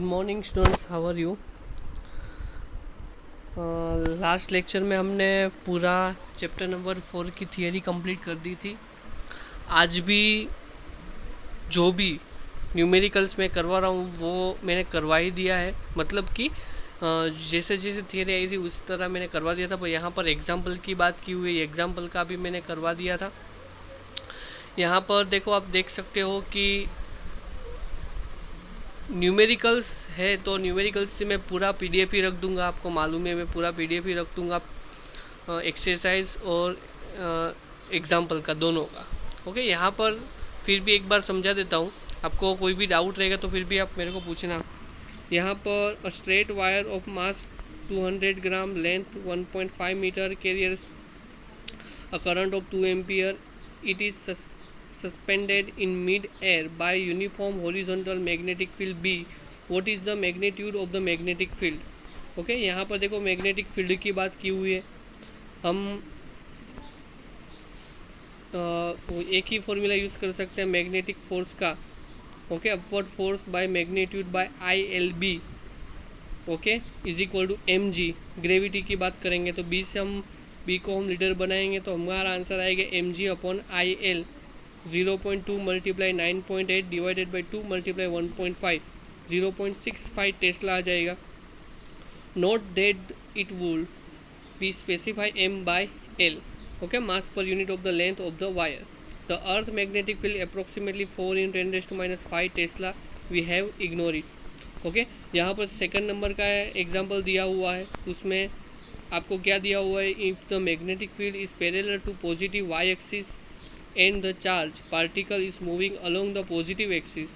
Morning students, how are you. Last lecture में हमने पूरा चैप्टर नंबर 4 की थियरी कंप्लीट कर दी थी। आज भी जो भी न्यूमेरिकल्स में करवा रहा हूँ वो मैंने करवा ही दिया है, मतलब कि जैसे जैसे थियरी आई थी उस तरह मैंने करवा दिया था। पर यहाँ पर एग्जाम्पल की बात की हुई है, एग्जाम्पल का भी मैंने करवा दिया था। यहाँ पर देखो, आप देख सकते हो कि न्यूमेरिकल्स है, तो न्यूमेरिकल्स से मैं पूरा पीडीएफ ही रख दूंगा। आपको मालूम है, मैं पूरा पीडीएफ ही रख दूंगा एक्सरसाइज और एग्जाम्पल का, दोनों का। ओके, यहाँ पर फिर भी एक बार समझा देता हूँ। आपको कोई भी डाउट रहेगा तो फिर भी आप मेरे को पूछना। यहाँ पर a straight wire of mass 200 gram, length 1.5 metre, carriers a current of 2 ampere. It is suspended in mid-air by uniform horizontal magnetic field B. What is the magnitude of the magnetic field? Okay, यहाँ पर देखो magnetic field की बात की हुई है। हम एक ही फॉर्मूला यूज़ कर सकते हैं मैग्नेटिक फोर्स का। Okay, upward force by magnitude by ILB, okay, is equal to mg। Gravity की बात करेंगे तो बी से हम बी को हम लीडर बनाएंगे तो हमारा आंसर आएगा mg upon IL। 0.2 multiply 9.8 divided by 2 multiply 1.5, 0.65 tesla आ जाएगा। Note that it would be specify m by l, okay, mass per unit of the length of the wire. The earth magnetic field approximately 4 × 10⁻⁵ tesla, we have ignore it. Okay, यहाँ पर second number का example दिया हुआ है, उसमें आपको क्या दिया हुआ है, if the magnetic field is parallel to positive y axis and the charge particle is moving along the positive axis,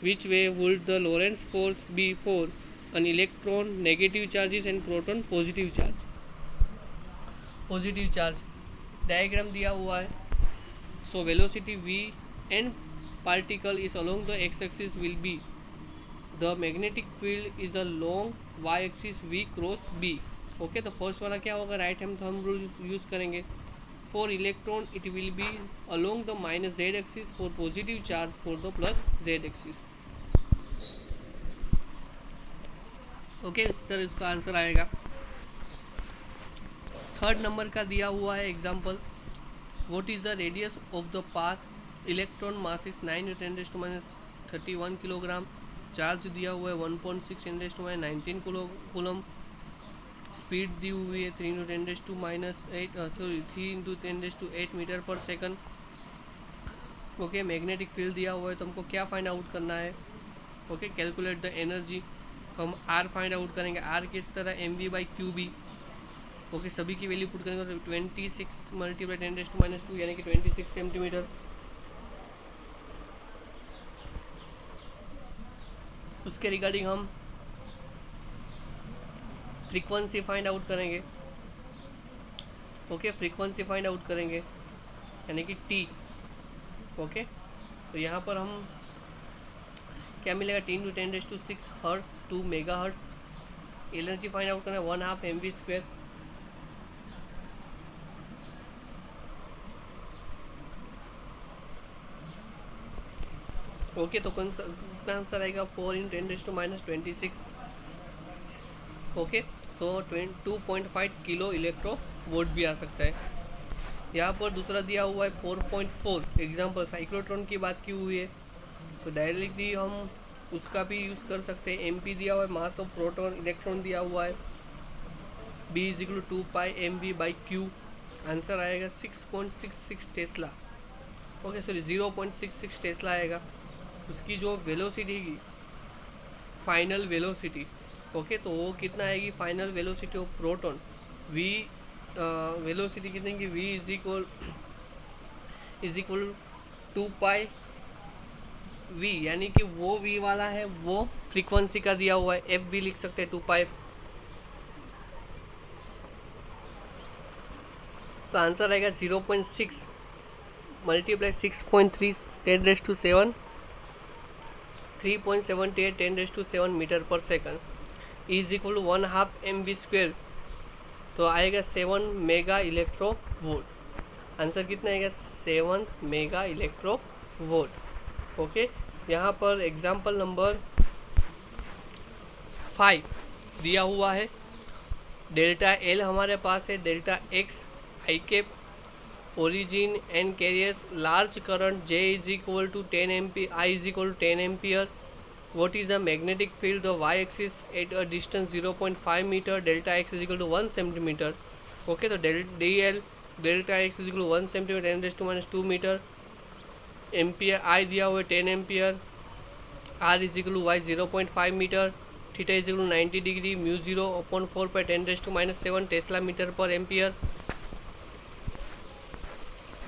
which way would the Lorentz force be for an electron negative charges and proton positive charge। Positive charge diagram दिया हुआ है। So velocity v and particle is along the x axis will be, the magnetic field is along y axis v cross b। Okay, तो first वाला क्या होगा, right hand thumb rule use करेंगे। For electron it will be along the minus z axis, for positive charge for the plus z axis. Okay, इस तरह इसका answer आएगा। Third number का दिया हुआ है example, what is the radius of the path, electron mass is 9 × 10⁻31 kilogram, charge दिया हुआ है 1.6 × 10⁻19 कूलम, स्पीड दी हुई है 3 × 10⁸ मीटर पर सेकंड। ओके, मैग्नेटिक फील्ड दिया हुआ है तो हमको क्या फाइंड आउट करना है। ओके, कैलकुलेट द एनर्जी, तो हम आर फाइंड आउट करेंगे। आर किस तरह, mv/qb। ओके, सभी की वैल्यू पुट करेंगे तो 26 × 10⁻², यानी कि 26 सेंटीमीटर। उसके रिगार्डिंग हम फ्रीक्वेंसी फाइंड आउट करेंगे। ओके, फ्रीक्वेंसी फाइंड आउट करेंगे यानी कि टी। ओके, तो यहाँ पर हम क्या मिलेगा, 10 × 10⁶ hertz, 2 megahertz. Energy find out करना है 1/2 mv²। ओके, तो कितना आंसर आएगा, 4 × 10⁻26। ओके, तो 2.5 किलो इलेक्ट्रो वोल्ट भी आ सकता है। यहाँ पर दूसरा दिया हुआ है 4.4 एग्जाम्पल, साइक्लोट्रॉन की बात की हुई है, तो डायरेक्टली हम उसका भी यूज़ कर सकते हैं। MP दिया हुआ है, मास ऑफ प्रोटॉन, इलेक्ट्रॉन दिया हुआ है, B = 2πmv/q। आंसर आएगा 6.66 टेस्ला। ओके, सॉरी 0.66 टेस्ला आएगा। उसकी जो वेलोसिटी की फाइनल वेलोसिटी, ओके, तो वो कितना आएगी, final velocity of proton, v velocity कितनी की, v इज इक्वल 2π v, यानी कि वो v वाला है वो फ्रीक्वेंसी का दिया हुआ है, f भी लिख सकते हैं 2π। तो आंसर आएगा 0.6 मल्टीप्लाई 6.3 10⁻7, 3.78 10⁻7 मीटर पर सेकंड, इज इक्वल 1/2 mv², तो आएगा 7 मेगा इलेक्ट्रो वोल्ट। आंसर कितना आएगा, 7 मेगा इलेक्ट्रो वोल्ट। ओके, यहाँ पर एग्जाम्पल नंबर फाई दिया हुआ है, डेल्टा एल हमारे पास है, delta X I cap origin and carries large current J is equal to 10 ampere, I is equal to 10 ampere. What is the magnetic field the y axis at a distance 0.5 meter, delta x is equal to 1 centimeter. Okay, तो dl delta x is equal to 1 centimeter 10 raised to minus 2 meter, ampere I दिया हुआ है 10 ampere, r is equal to y 0.5 metre, theta is equal to 90 degree, mu 0/4 पर 10 raised to minus 7 tesla metre पर ampere.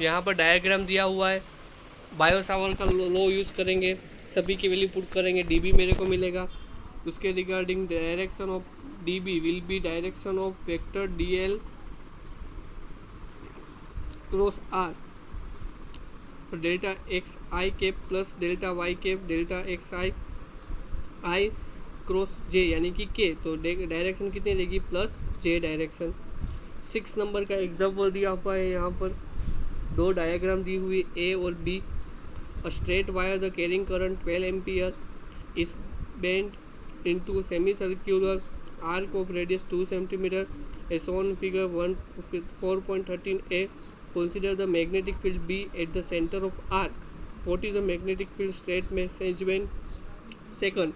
यहाँ पर diagram दिया हुआ है, बायो सावर का लो यूज़ करेंगे, सभी की वैल्यू पुट करेंगे, dB मेरे को मिलेगा, उसके regarding direction of dB will be direction of vector dl cross r, तो delta X I cap plus delta Y cap delta X I cross J यानी कि के, तो डायरेक्शन कितनी रहेगी प्लस जे डायरेक्शन। 6 नंबर का एग्जाम्पल दिया हुआ है, यहाँ पर दो डायग्राम दी हुई ए और B. A straight wire the carrying current 12 ampere is bent into semi circular arc of radius 2 centimetre as shown figure 4.13a। Consider the magnetic field B at the centre of arc. What is the magnetic field straight measurement. Second,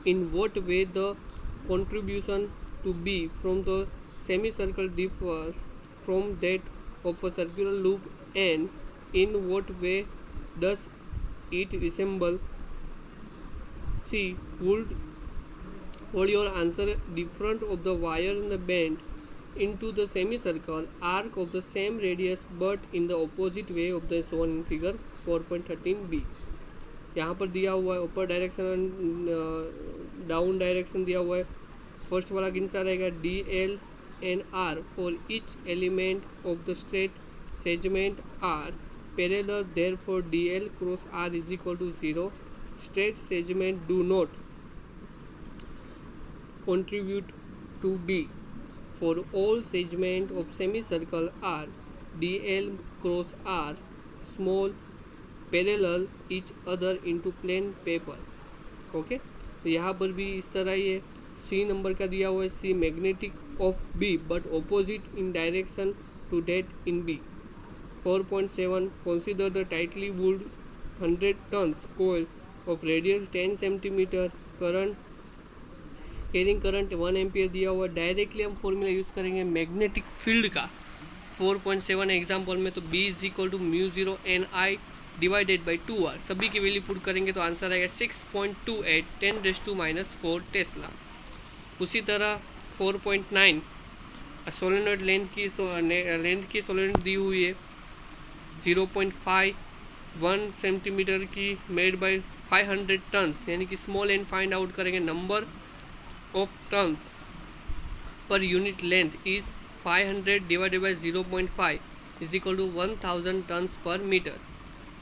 in what way the contribution to B from the semicircle differs from that of a circular loop, and in what way does it resemble? C. Would your answer different of the wire in the bend into the semicircle arc of the same radius but in the opposite way of the shown in figure 4.13b। यहाँ पर दिया हुआ है ऊपर direction down direction दिया हुआ है। First वाला किनसा रहेगा d l and r for each element of the straight segment are parallel, therefore d l cross r is equal to 0। Straight segment do not contribute to B। For all segment of semicircle R, dl cross R small parallel each other into plane paper। Okay, तो यहाँ पर भी इस तरह ही है। सी number का दिया हुआ है, see magnetic of B but opposite in direction to that in B. 4.7 consider the tightly wound 100 turns coil of radius 10 centimetre current carrying current 1 ampere दिया हुआ। डायरेक्टली हम फॉर्मूला यूज़ करेंगे मैग्नेटिक फील्ड का 4.7 example में, तो B is equal to mu 0 N I divided by 2r। सभी की value put करेंगे तो आंसर आएगा 6.28 10 raised to minus 4 टेस्ला। उसी तरह 4.9 सोलेनोइड लेंथ की सोलेनोइड दी हुई है 0.51 सेंटीमीटर की मेड बाय 500 टन्स, यानी कि स्मॉल एंड फाइंड आउट करेंगे number of turns per unit length is 500 divided by 0.5 is equal to 1000 turns per metre.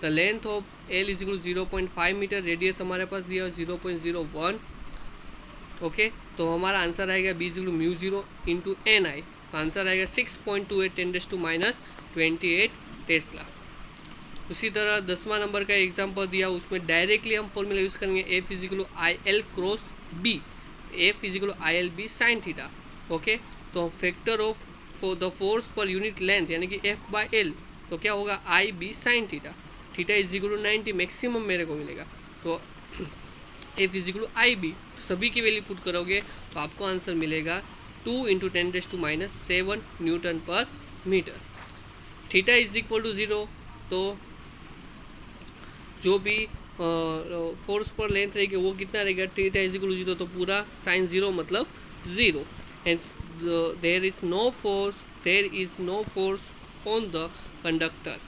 The length of L is equal to 0.5 metre, radius हमारे पास दिया 0.01। Okay, तो हमारा answer आएगा B is equal to mu 0 into N I, answer आएगा 6.28 10 raised to minus 28 Tesla. उसी तरह 10वां number का एग्जांपल दिया, उसमें डायरेक्टली हम फॉर्मूला यूज़ करेंगे F is equal to I L cross B, F is equal to I L B sine theta. Okay, तो factor of for the force per unit length यानी कि F by L, तो क्या होगा I B sine theta, theta is equal to 90 maximum मेरे को मिलेगा, तो F is equal to I B. तो सभी की वैल्यू पुट करोगे तो आपको आंसर मिलेगा 2 × 10 raised to minus 7 न्यूटन पर metre. Theta is equal to 0, तो जो भी फोर्स पर लेंथ रहेगी वो कितना रहेगा, थीटा इज इक्वल टू 0, तो पूरा साइन 0 मतलब 0। Hence there is no force on the conductor.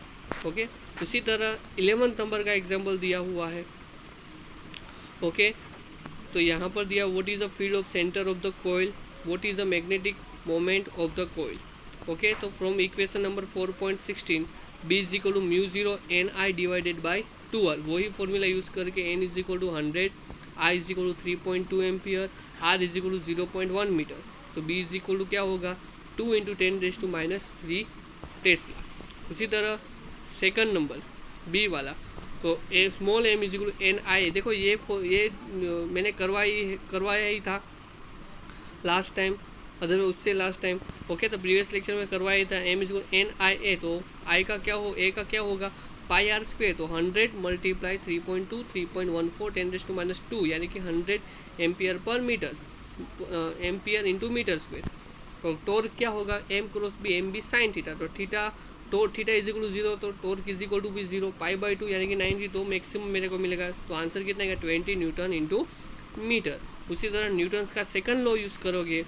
Okay, उसी तरह 11 नंबर का एग्जांपल दिया हुआ है। ओके, तो यहाँ पर दिया what is the field of centre of the coil, what is the magnetic moment of the coil. Okay, तो from equation number 4.16 B is equal to mu 0 N I divided by 2r, वही formula use करके N is equal to 100, I is equal to 3.2 ampere, R is equal to 0.1 metre, तो B is equal to क्या होगा 2 × 10 raised to minus 3 Tesla. उसी तरह second number B वाला, तो a small M is equal to N I, देखो ये मैंने करवाया ही था, लास्ट टाइम, अदर उससे लास्ट टाइम। ओके, तो प्रीवियस लेक्चर में करवाया था M is N I A, तो आई का क्या हो, ए का क्या होगा पाई आर स्क्वेयर, तो 100 मल्टीप्लाई 3.2 3.14 10⁻², यानी कि 100 एम्पियर पर metre, ampere into metre square. तो टॉर्क क्या होगा m cross B, m B sine theta, तो थीटा इज इक्वल टू 0, तो टॉर्क इज इक्वल टू भी 0, π/2 यानी कि 90, तो मैक्सिमम मेरे को मिलेगा। तो आंसर कितना है 20 न्यूटन इंटू मीटर। उसी तरह न्यूटन्स का सेकंड लॉ यूज़ करोगे,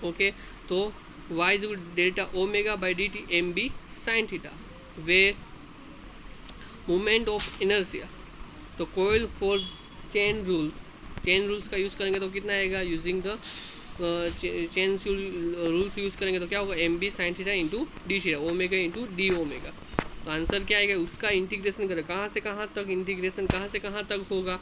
ओके, तो y is equal to delta omega by d t m B sine theta, way moment of inertia, तो कोयल फॉर चेन रूल्स का यूज़ करेंगे तो कितना आएगा, using the chain rules use करेंगे तो क्या होगा m B sine theta into d theta, omega into d omega. तो आंसर क्या आएगा, उसका इंटीग्रेशन करें, कहाँ से कहाँ तक इंटीग्रेशन, कहाँ से कहाँ तक होगा,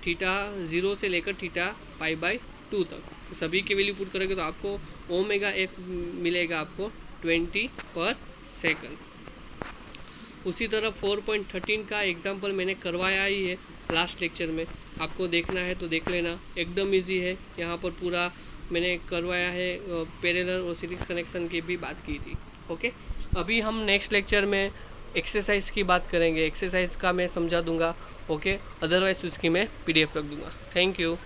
थीटा 0 से लेकर थीटा π/2 तक। तो सभी की वैल्यू पुट करेंगे तो आपको ओमेगा एफ मिलेगा आपको 20 पर सेकंड। उसी तरह 4.13 का एग्जाम्पल मैंने करवाया ही है लास्ट लेक्चर में, आपको देखना है तो देख लेना, एकदम इजी है। यहाँ पर पूरा मैंने करवाया है, पैरेलल और सीरीज कनेक्शन की भी बात की थी। ओके, अभी हम नेक्स्ट लेक्चर में एक्सरसाइज की बात करेंगे, एक्सरसाइज का मैं समझा दूंगा। ओके, अदरवाइज उसकी मैं PDF रख दूंगा। Thank you.